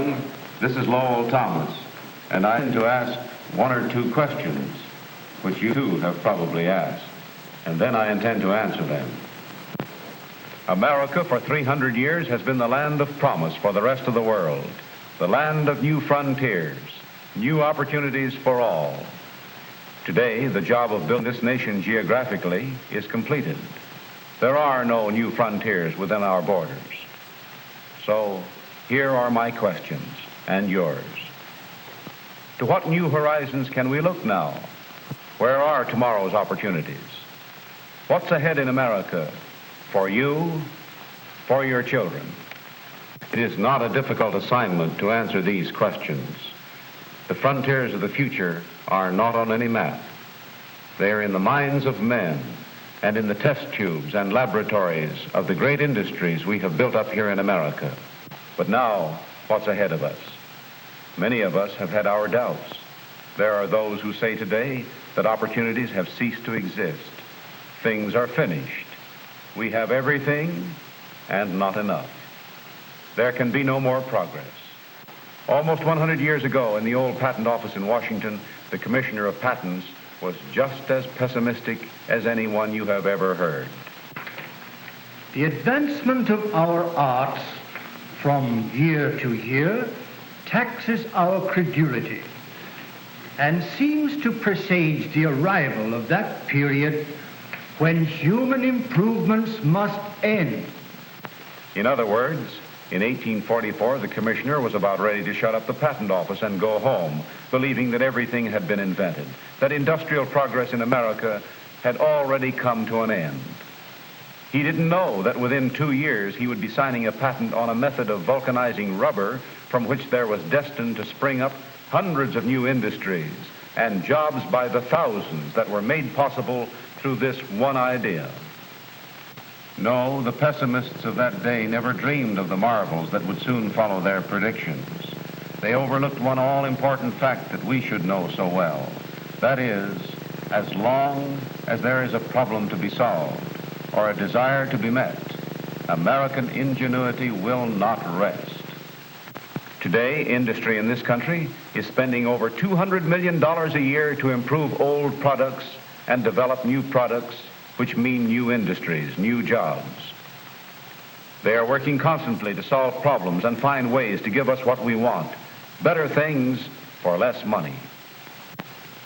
gentlemen, this is Lowell Thomas, and I intend to ask one or two questions, which you too have probably asked, and then I intend to answer them. America for 300 years has been the land of promise for the rest of the world, the land of new frontiers, new opportunities for all. Today, the job of building this nation geographically is completed. There are no new frontiers within our borders. So, here are my questions, and yours. To what new horizons can we look now? Where are tomorrow's opportunities? What's ahead in America for you, for your children? It is not a difficult assignment to answer these questions. The frontiers of the future are not on any map. They are in the minds of men and in the test tubes and laboratories of the great industries we have built up here in America. But now, what's ahead of us? Many of us have had our doubts. There are those who say today that opportunities have ceased to exist. Things are finished. We have everything and not enough. There can be no more progress. Almost 100 years ago, in the old patent office in Washington, the commissioner of patents was just as pessimistic as anyone you have ever heard. The advancement of our arts from year to year taxes our credulity and seems to presage the arrival of that period when human improvements must end. In other words, in 1844, the commissioner was about ready to shut up the patent office and go home, believing that everything had been invented, that industrial progress in America had already come to an end. He didn't know that within 2 years he would be signing a patent on a method of vulcanizing rubber from which there was destined to spring up hundreds of new industries and jobs by the thousands that were made possible through this one idea. No, the pessimists of that day never dreamed of the marvels that would soon follow their predictions. They overlooked one all-important fact that we should know so well. That is, as long as there is a problem to be solved or a desire to be met, American ingenuity will not rest. Today, industry in this country is spending over $200 million a year to improve old products and develop new products, which mean new industries, new jobs. They are working constantly to solve problems and find ways to give us what we want, better things for less money.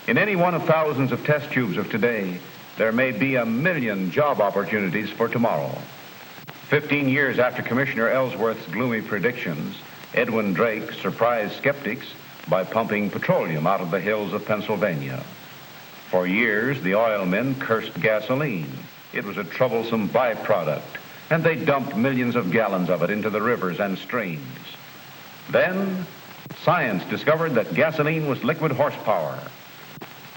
In any one of thousands of test tubes of today, there may be 1 million job opportunities for tomorrow. 15 years after Commissioner Ellsworth's gloomy predictions, Edwin Drake surprised skeptics by pumping petroleum out of the hills of Pennsylvania. For years, the oil men cursed gasoline. It was a troublesome byproduct, and they dumped millions of gallons of it into the rivers and streams. Then, science discovered that gasoline was liquid horsepower.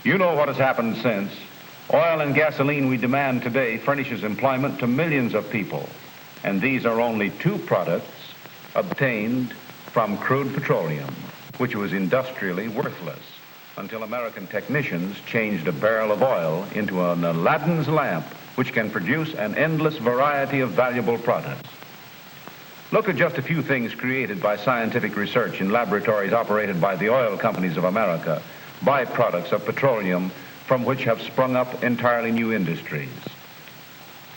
You know what has happened since. Oil and gasoline we demand today furnishes employment to millions of people, and these are only two products obtained from crude petroleum, which was industrially worthless, until American technicians changed a barrel of oil into an Aladdin's lamp, which can produce an endless variety of valuable products. Look at just a few things created by scientific research in laboratories operated by the oil companies of America, byproducts of petroleum from which have sprung up entirely new industries.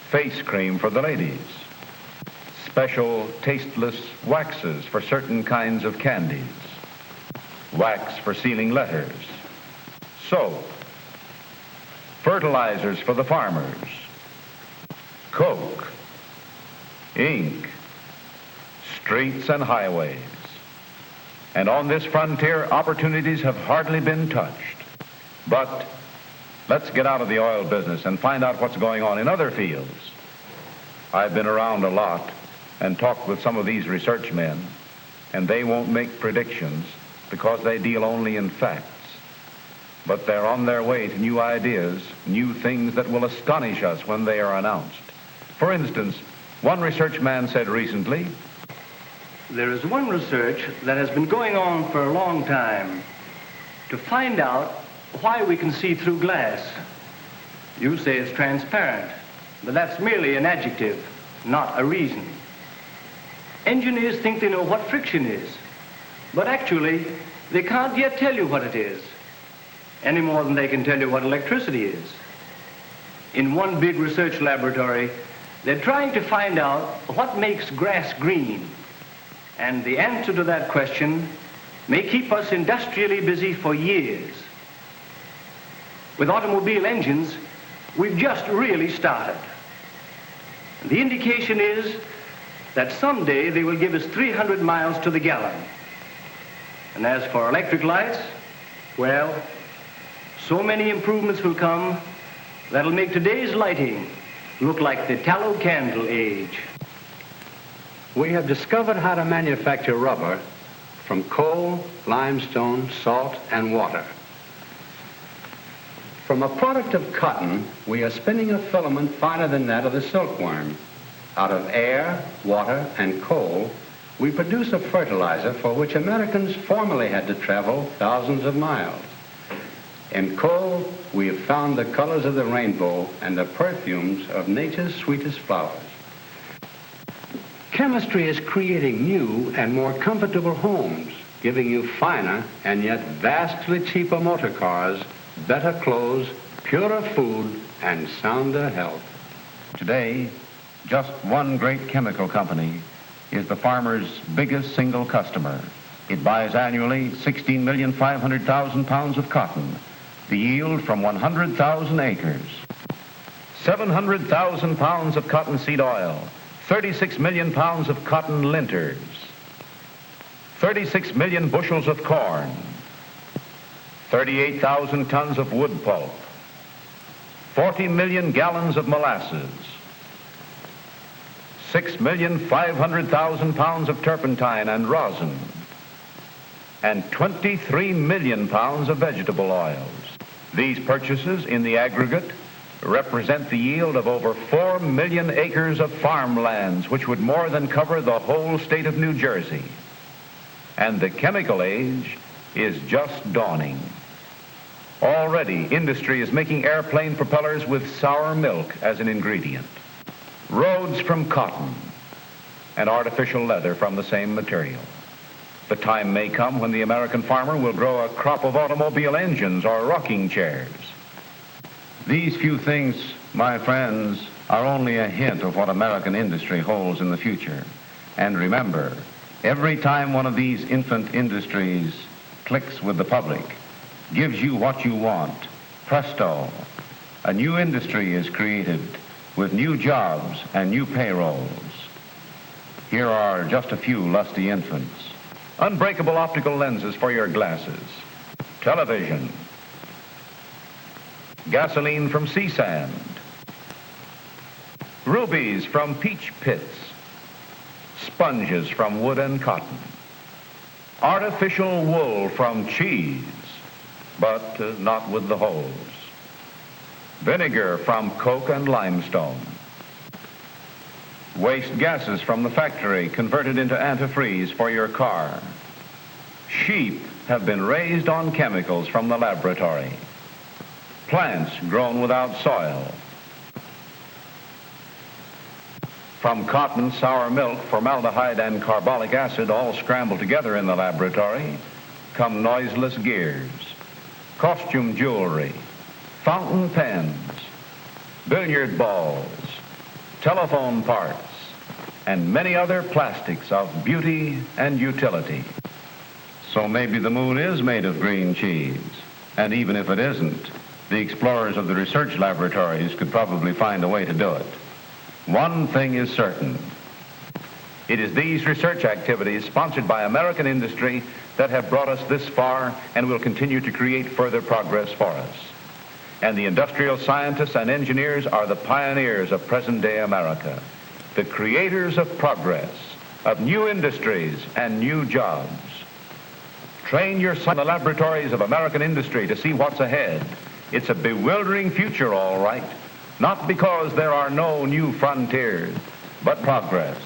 Face cream for the ladies, special tasteless waxes for certain kinds of candies, wax for sealing letters, soap, fertilizers for the farmers, coke, ink, streets and highways. And on this frontier, opportunities have hardly been touched. But let's get out of the oil business and find out what's going on in other fields. I've been around a lot and talked with some of these research men, and they won't make predictions because they deal only in facts. But they're on their way to new ideas, new things that will astonish us when they are announced. For instance, one research man said recently, there is one research that has been going on for a long time to find out why we can see through glass. You say it's transparent, but that's merely an adjective, not a reason. Engineers think they know what friction is, But actually, they can't yet tell you what it is, any more than they can tell you what electricity is. In one big research laboratory, they're trying to find out what makes grass green. And the answer to that question may keep us industrially busy for years. With automobile engines, we've just really started. And the indication is that someday they will give us 300 miles to the gallon. And as for electric lights, well, so many improvements will come that'll make today's lighting look like the tallow candle age. We have discovered how to manufacture rubber from coal, limestone, salt, and water. From a product of cotton, we are spinning a filament finer than that of the silkworm. Out of air, water, and coal, we produce a fertilizer for which Americans formerly had to travel thousands of miles. In coal, we have found the colors of the rainbow and the perfumes of nature's sweetest flowers. Chemistry is creating new and more comfortable homes, giving you finer and yet vastly cheaper motor cars, better clothes, purer food, and sounder health. Today, just one great chemical company is the farmer's biggest single customer. It buys annually 16,500,000 pounds of cotton, the yield from 100,000 acres. 700,000 pounds of cottonseed oil, 36 million pounds of cotton linters, 36 million bushels of corn, 38,000 tons of wood pulp, 40 million gallons of molasses, 6,500,000 pounds of turpentine and rosin, and 23 million pounds of vegetable oils. These purchases in the aggregate represent the yield of over 4 million acres of farmlands, which would more than cover the whole state of New Jersey. And the chemical age is just dawning. Already, industry is making airplane propellers with sour milk as an ingredient, roads from cotton, and artificial leather from the same material. The time may come when the American farmer will grow a crop of automobile engines or rocking chairs. These few things, my friends, are only a hint of what American industry holds in the future. And remember, every time one of these infant industries clicks with the public, gives you what you want, presto, a new industry is created with new jobs and new payrolls. Here are just a few lusty infants. Unbreakable optical lenses for your glasses, television, gasoline from sea sand, rubies from peach pits, sponges from wood and cotton, artificial wool from cheese, but not with the holes, vinegar from coke and limestone, waste gases from the factory converted into antifreeze for your car. Sheep have been raised on chemicals from the laboratory. Plants grown without soil. From cotton, sour milk, formaldehyde, and carbolic acid all scrambled together in the laboratory come noiseless gears, costume jewelry, fountain pens, billiard balls, telephone parts, and many other plastics of beauty and utility. So maybe the moon is made of green cheese, and even if it isn't, the explorers of the research laboratories could probably find a way to do it. One thing is certain. It is these research activities sponsored by American industry that have brought us this far and will continue to create further progress for us. And the industrial scientists and engineers are the pioneers of present-day America, the creators of progress, of new industries and new jobs. Train your son in the laboratories of American industry to see what's ahead. It's a bewildering future, all right, not because there are no new frontiers, but progress.